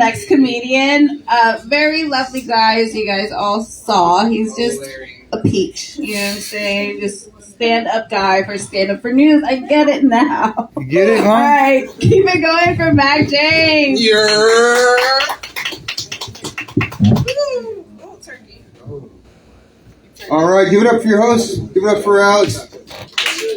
next comedian. Very lovely guy, as you guys all saw. He's just a peach. You know what I'm saying? Just stand-up guy for StandUp4News. I get it now. You get it, huh? All right, keep it going for Mac James. All right, give it up for your host. Give it up for Alex.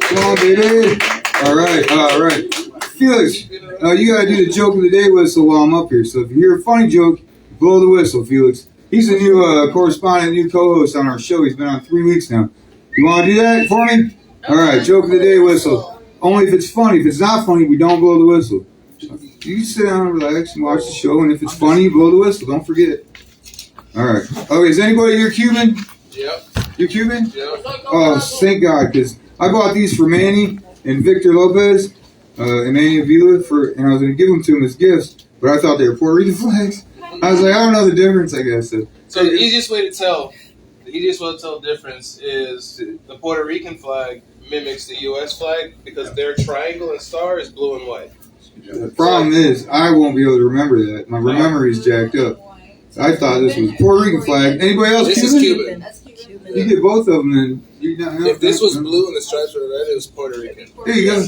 Come on, baby. All right. Felix, you got to do the joke of the day whistle while I'm up here. So if you hear a funny joke, blow the whistle, Felix. He's a new correspondent, new co-host on our show. He's been on 3 weeks now. You want to do that for me? All right, joke of the day whistle. Only if it's funny. If it's not funny, we don't blow the whistle. You sit down and relax and watch the show, and if it's funny, blow the whistle. Don't forget. All right. Okay, is anybody here Cuban? Yep. You Cuban? Yep. Oh, thank God, because I bought these for Manny and Victor Lopez and Manny Avila, and I was going to give them to them as gifts, but I thought they were Puerto Rican flags. I was like, I don't know the difference, I guess. So the easiest way to tell the difference is the Puerto Rican flag mimics the U.S. flag because their triangle and star is blue and white. The problem is, I won't be able to remember that. My memory's jacked up. I thought this was a Puerto Rican flag. Anybody else This Cuban? is Cuban. That's Cuban. You get both of them, then you don't. If this was blue and the stripes were red, it was Puerto Rican. There you go.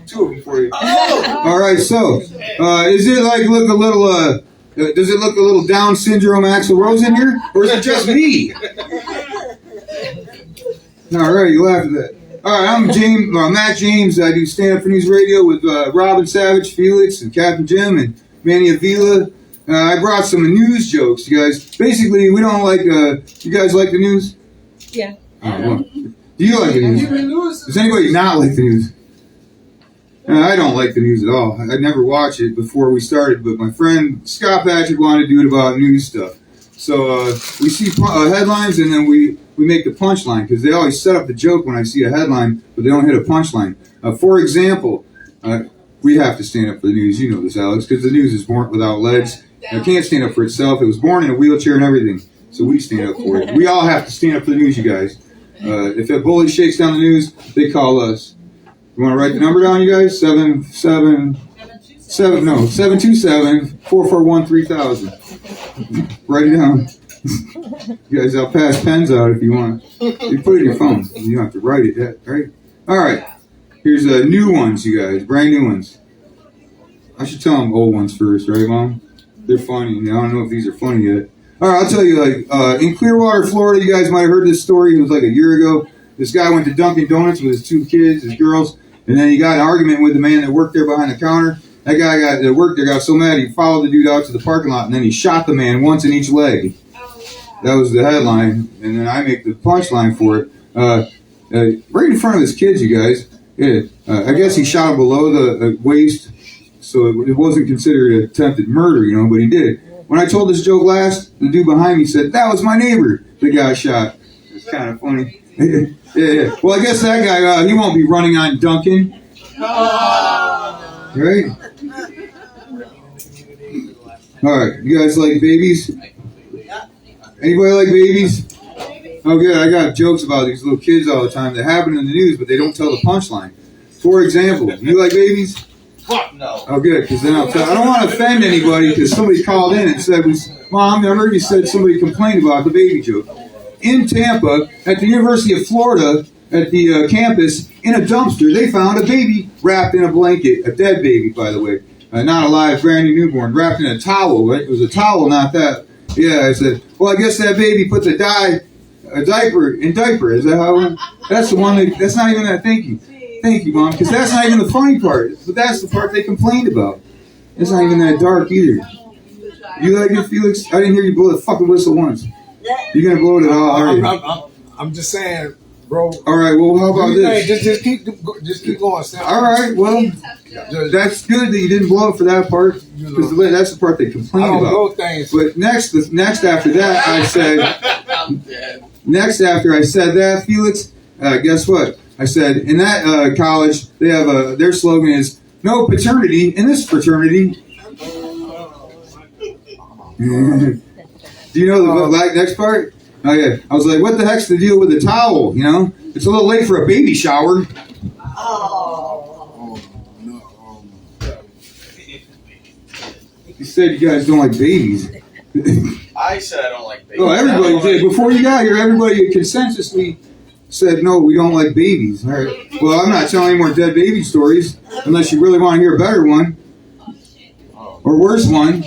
2 of them for you. All right, so is it like look a little? Does it look a little Down syndrome Axl Rose in here, or is it just me? All right, you laugh at that. All right, I'm Matt James. I do StandUp4News Radio with Robin Savage, Felix, and Captain Jim, and Manny Avila. I brought some news jokes, you guys. Basically, we don't like. You guys like the news? Yeah. Well, do you like the news? Does anybody not like the news? I don't like the news at all. I never watched it before we started, but my friend Scott Patrick wanted to do it about news stuff. So we see headlines, and then we make the punchline, because they always set up the joke when I see a headline, but they don't hit a punchline. For example, we have to stand up for the news. You know this, Alex, because the news is born without legs. It can't stand up for itself. It was born in a wheelchair and everything. So we stand up for it. We all have to stand up for the news, you guys. If a bully shakes down the news, they call us. You want to write the number down, you guys? 727-441-3000. Write it down. You guys, I'll pass pens out if you want. You put it in your phone. You don't have to write it, right? All right. Here's new ones, you guys. Brand new ones. I should tell them old ones first, right, Mom? They're funny. I don't know if these are funny yet. All right, I'll tell you, in Clearwater, Florida, you guys might have heard this story. It was like a year ago. This guy went to Dunkin' Donuts with his 2 kids, his girls, and then he got in an argument with the man that worked there behind the counter. That guy that worked there got so mad he followed the dude out to the parking lot, and then he shot the man once in each leg. That was the headline, and then I make the punchline for it. Right in front of his kids, you guys. Yeah, I guess he shot him below the waist, so it wasn't considered attempted murder, but he did. When I told this joke last, the dude behind me said, "That was my neighbor that got shot." It's kind of funny. Yeah. Well, I guess that guy, he won't be running on Duncan. Right? All right. You guys like babies? Anybody like babies? Oh, good. I got jokes about these little kids all the time that happen in the news, but they don't tell the punchline. For example, you like babies? Fuck no. Oh, good, because then I'll tell. I don't want to offend anybody, because somebody called in and said, "Mom, I heard you said somebody complained about the baby joke." In Tampa, at the University of Florida, at the campus, in a dumpster, they found a baby wrapped in a blanket, a dead baby, by the way, not alive, brand new newborn, wrapped in a towel. Right? It was a towel, not that. Yeah, I said, well, I guess that baby put a diaper in diaper. Is that how? That's the one. That's not even that. Thank you, Mom, because that's not even the funny part. But that's the part they complained about. It's not even that dark either. You like it, Felix? I didn't hear you blow the fucking whistle once. You gonna blow it at all? Are you? I'm just saying, bro. All right. Well, how about this? Hey, just keep going. All right. Well, that's good that you didn't blow it for that part, because that's the part they complained about. I don't know things. But next after that, I said. Next after I said that, Felix, guess what? I said in that college they have their slogan is "No paternity in this fraternity." Do you know the next part? Oh yeah. I was like, what the heck's the deal with the towel? It's a little late for a baby shower. Oh no. You said you guys don't like babies. I said I don't like babies. Oh, everybody did. Before you got here, everybody consensusly said, no, we don't like babies. All right. Well, I'm not telling any more dead baby stories unless you really want to hear a better one. Or worse one.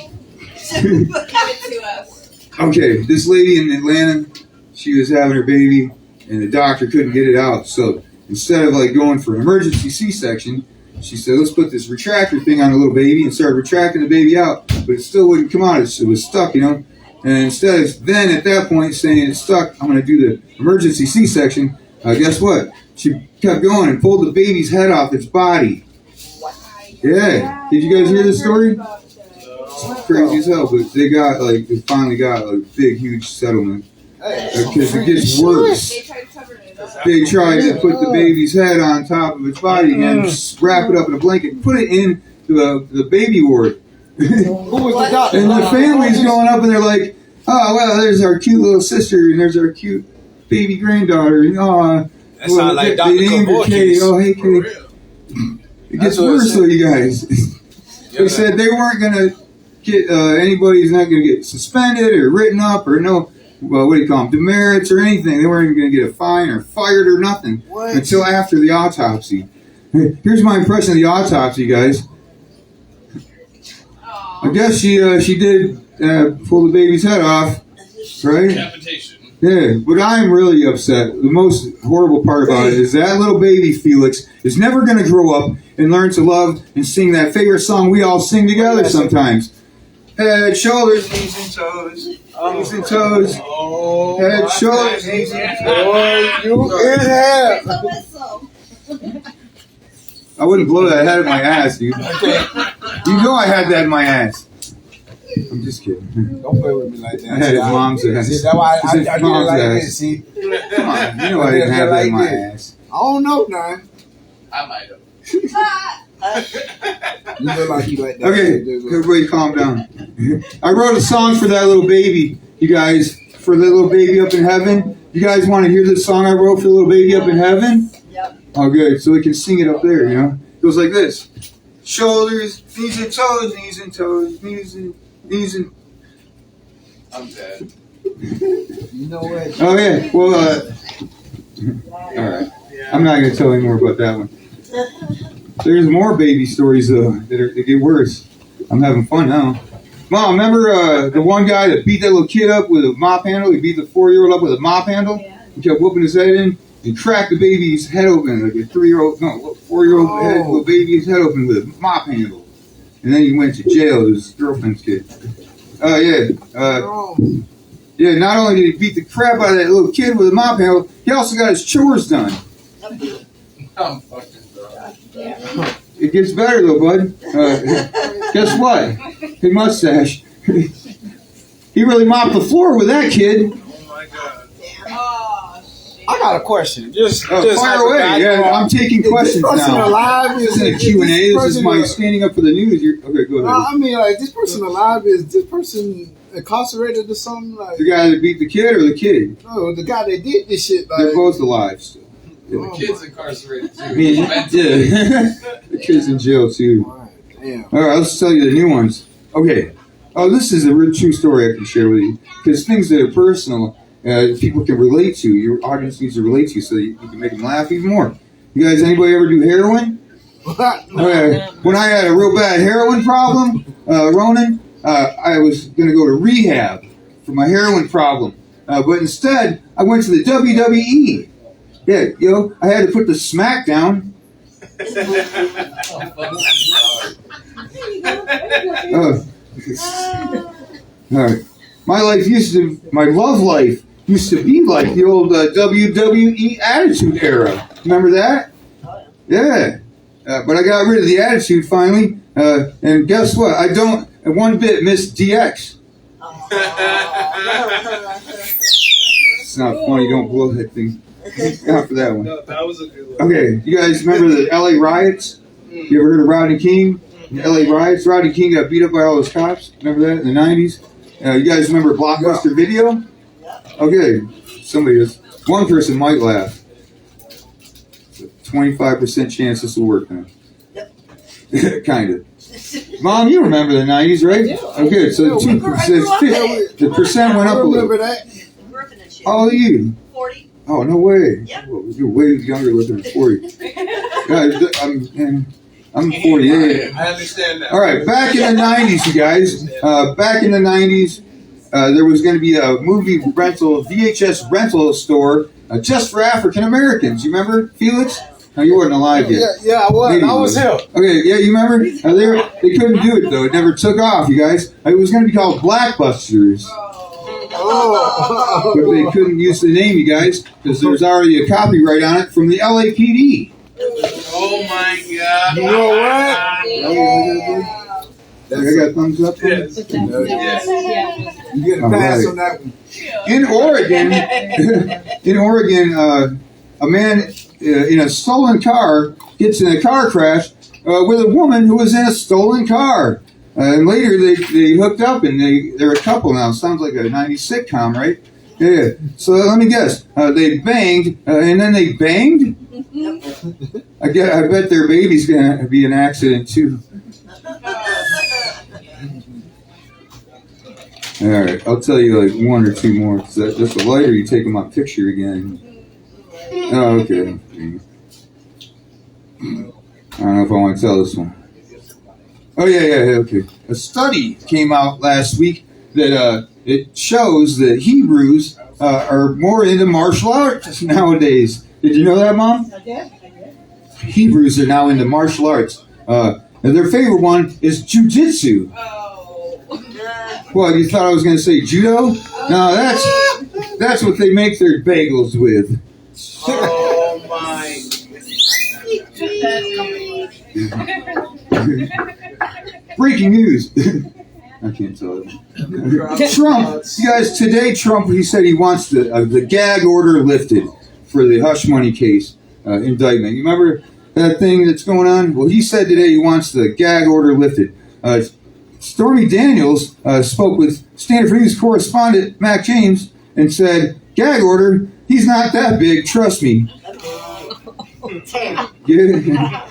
Okay, this lady in Atlanta, she was having her baby, and the doctor couldn't get it out. So instead of like going for an emergency C-section, she said, let's put this retractor thing on the little baby, and started retracting the baby out, but it still wouldn't come out. It was stuck, you know. And instead of then at that point saying it's stuck, I'm going to do the emergency C-section, guess what? She kept going and pulled the baby's head off its body. Yeah. Did you guys hear this story? It's crazy as hell, but they finally got a big, huge settlement. Because it gets worse. They tried to put the baby's head on top of its body and wrap it up in a blanket, put it in the baby ward. Who was the doctor? And the family's going up and they're like, oh, well, there's our cute little sister and there's our cute baby granddaughter. And, that sounds like Dr. Katie. Oh, hey, Katie. It gets worse, though, you guys. They said they weren't going to get, anybody's not going to get suspended or written up or no, well, what do you call them, demerits or anything. They weren't even going to get a fine or fired or nothing until after the autopsy. Here's my impression of the autopsy, guys. I guess she did pull the baby's head off, right? Decapitation. Yeah, but I'm really upset. The most horrible part about it is that little baby, Felix, is never going to grow up and learn to love and sing that favorite song we all sing together sometimes. Head, shoulders, knees and toes, knees and toes. Head, shoulders, knees and toes. You in here. I wouldn't blow that head in my ass, dude. You know I had that in my ass. I'm just kidding. Don't play with me like that. I had his mom's ass. See, that's why I did it mom's like ass. this, see? Come on, you know I didn't have that in my ass. I don't know, now. I might have. You look like you like that. Okay, everybody calm down. I wrote a song for that little baby, you guys, for the little baby up in heaven. You guys want to hear the song I wrote for the little baby up in heaven? Yep. Oh, good. So we can sing it up there, you know? It goes like this. Shoulders, knees and toes, knees and toes, knees and... I'm dead. You know what? Oh, yeah. Well, all right. I'm not going to tell any more about that one. There's more baby stories, though, that get worse. I'm having fun now. Mom, remember the one guy that beat that little kid up with a mop handle? He beat the 4-year-old up with a mop handle? Yeah. He kept whooping his head in and cracked the baby's head open, like a 4-year-old little baby's head open with a mop handle. And then he went to jail, his girlfriend's kid. Yeah, not only did he beat the crap out of that little kid with a mop handle, he also got his chores done. I'm fucking done. It gets better though, bud. Guess what? Hey, mustache. He really mopped the floor with that kid. Oh my god. I got a question. Just fire away. Yeah, I'm taking questions this person now. Alive? This isn't a Q&A. This is my standing up for the news. Okay, go ahead. I mean, like, this person alive, is this person incarcerated or something? Like, The guy that beat the kid or the kid? no, the guy that did this shit. Like, They're both alive still. The kid's incarcerated too. I mean, yeah. The kid's in jail too. damn. All right, let's tell you the new ones. Okay. Oh, this is a real true story I can share with you. Because things that are personal, people can relate to. Your audience needs to relate to, so you can make them laugh even more. You guys, anybody ever do heroin? When I had a real bad heroin problem, Ronan, I was going to go to rehab for my heroin problem. But instead, I went to the WWE. Yeah, I had to put the smack down. All right. My love life used to be like the old WWE Attitude Era. Remember that? Yeah. But I got rid of the attitude finally. And guess what? I don't one bit miss DX. It's not funny. Don't blow that thing. Not for that one. No, that was a good one. Okay. You guys remember the LA riots? You ever heard of Rodney King? The LA riots? Rodney King got beat up by all those cops. Remember that in the 90s? You guys remember Blockbuster Video? Okay. Somebody does. One person might laugh. 25% chance this will work now. Kind of. Mom, you remember the 90s, right? Okay, so the percent went up a little. Remember that? How old are you? 40. Oh, no way. Yep. Well, you're way younger looking than 40. Guys, I'm 48. I understand that. All right, back in the 90s, you guys. Back in the 90s, there was going to be a movie rental, VHS rental store just for African Americans. You remember, Felix? No, you weren't alive yet. Yeah, I was. Maybe I was here. Okay, yeah, you remember? They couldn't do it, though. It never took off, you guys. It was going to be called Blackbusters. Oh. But they couldn't use the name, you guys, because there's already a copyright on it from the LAPD. Oh my God! You know what? I got thumbs up. Yes. Yes. You get a pass on that one. In Oregon, a man in a stolen car gets in a car crash with a woman who was in a stolen car. And later they hooked up and they're a couple now. Sounds like a 90s sitcom, right? Yeah. So let me guess. They banged and then they banged? I bet their baby's going to be an accident too. All right, I'll tell you like one or two more. Cause that's a lighter. You take them on picture again. Oh, okay. I don't know if I want to tell this one. Oh, yeah, okay. A study came out last week that it shows that Hebrews are more into martial arts nowadays. Did you know that, Mom? I did. Hebrews are now into martial arts. And their favorite one is jujitsu. What, you thought I was going to say judo? No, that's what they make their bagels with. Oh my! Breaking news. I can't tell it. Trump, you guys, today Trump, he said he wants the gag order lifted for the hush money case indictment. You remember that thing that's going on? Well, he said today he wants the gag order lifted. Stormy Daniels spoke with StandUp4News correspondent Mac James and said, gag order, he's not that big, trust me. Yeah.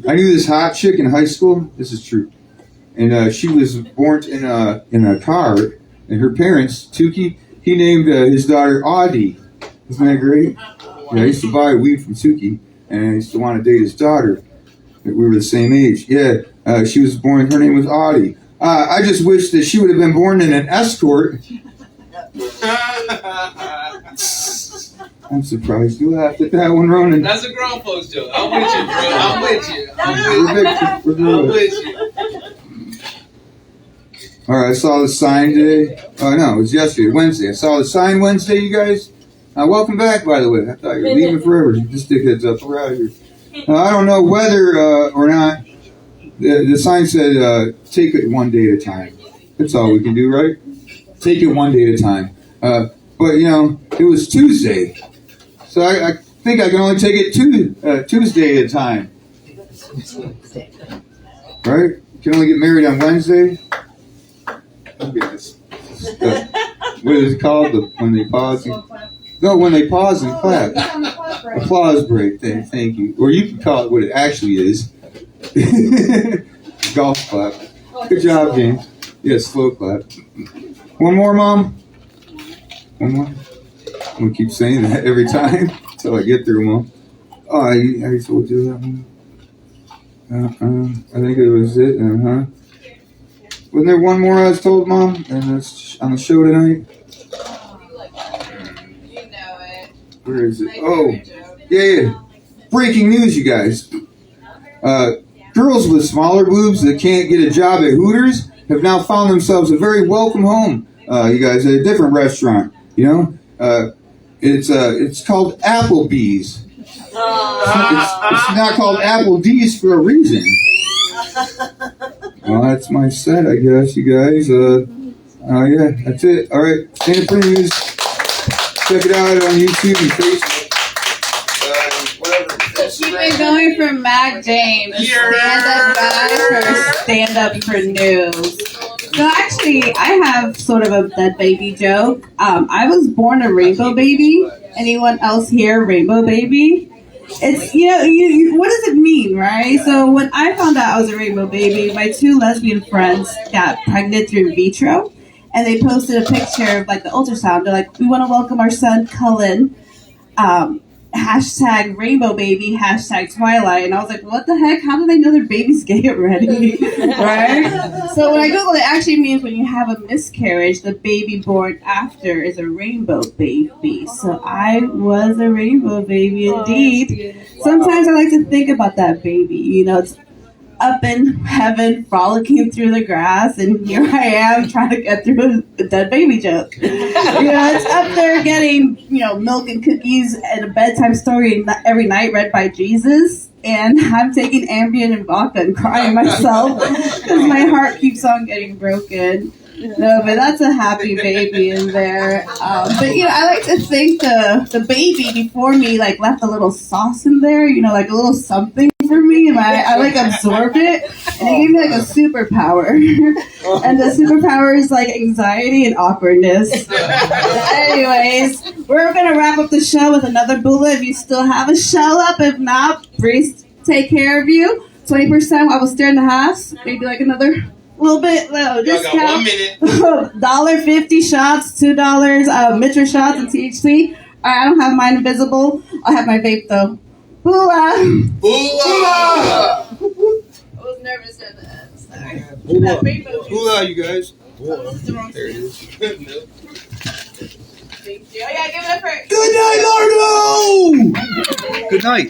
I knew this hot chick in high school. This is true. And she was born in a car. And her parents, Tukey, he named his daughter Audie. Isn't that great? Yeah, I used to buy weed from Tukey. And I used to want to date his daughter. We were the same age. Yeah, she was born, her name was Audie. I just wish that she would have been born in an escort. I'm surprised you laughed at that one, Ronan. That's a grown folks joke. I'm with you, bro. I'm with you. We're with you. All right, I saw the sign today. Oh, no, it was yesterday, Wednesday. I saw the sign Wednesday, you guys. Welcome back, by the way. I thought you were leaving forever. Just stick heads up. We're out of here. I don't know whether or not the sign said, take it one day at a time. That's all we can do, right? Take it one day at a time. But, it was Tuesday. So I think I can only take it Tuesday at a time. Right? You can only get married on Wednesday. What is it called? When they pause? No, when they pause and clap. Applause break. Thank you. Or you can call it what it actually is. Golf clap. Good job, James. Yeah, slow clap. One more, Mom? One more? I'm going to keep saying that every time until I get through, Mom. Oh, I already told you that one. I think it was it. Wasn't there one more I was told, Mom? And that's on the show tonight? Where is it? Oh, yeah. Breaking news, you guys. Girls with smaller boobs that can't get a job at Hooters have now found themselves a very welcome home, you guys, at a different restaurant. It's called Applebee's. It's not called Applebee's for a reason. Well, that's my set, I guess, you guys. Yeah, that's it. All right, StandUp4News. Check it out on YouTube and Facebook. Keep it going from Mac James, stand-up guy for StandUp4News. So actually, I have sort of a dead baby joke. I was born a rainbow baby. Anyone else here rainbow baby? It's, what does it mean, right? So when I found out I was a rainbow baby, my two lesbian friends got pregnant through in vitro, and they posted a picture of like the ultrasound. They're like, we want to welcome our son Cullen, hashtag rainbow baby, hashtag Twilight. And I was like, what the heck? How do they know their baby's gay already? Right? So when I Googled, it actually means when you have a miscarriage, the baby born after is a rainbow baby. So I was a rainbow baby indeed. Sometimes I like to think about that baby. It's up in heaven, frolicking through the grass, and here I am trying to get through a dead baby joke. It's up there getting, milk and cookies and a bedtime story every night read by Jesus, and I'm taking Ambien and vodka and crying myself because my heart keeps on getting broken. No, but that's a happy baby in there. But I like to think the baby before me left a little sauce in there, like a little something for me, and I absorbed it, and it gave me a superpower. And the superpower is anxiety and awkwardness. Anyways, we're gonna wrap up the show with another bula. If you still have a shell up, if not, please take care of you. 20%. I will stare in the house. Maybe another. Little bit, discount. $1.50 shots, $2 Mitra shots and THC. I don't have mine invisible. I have my vape though. Bula! Bula! I was nervous at the end. Sorry. Bula, you guys. There it is. Thank you. Oh yeah, give it up for. Good night, Lardo! Good night.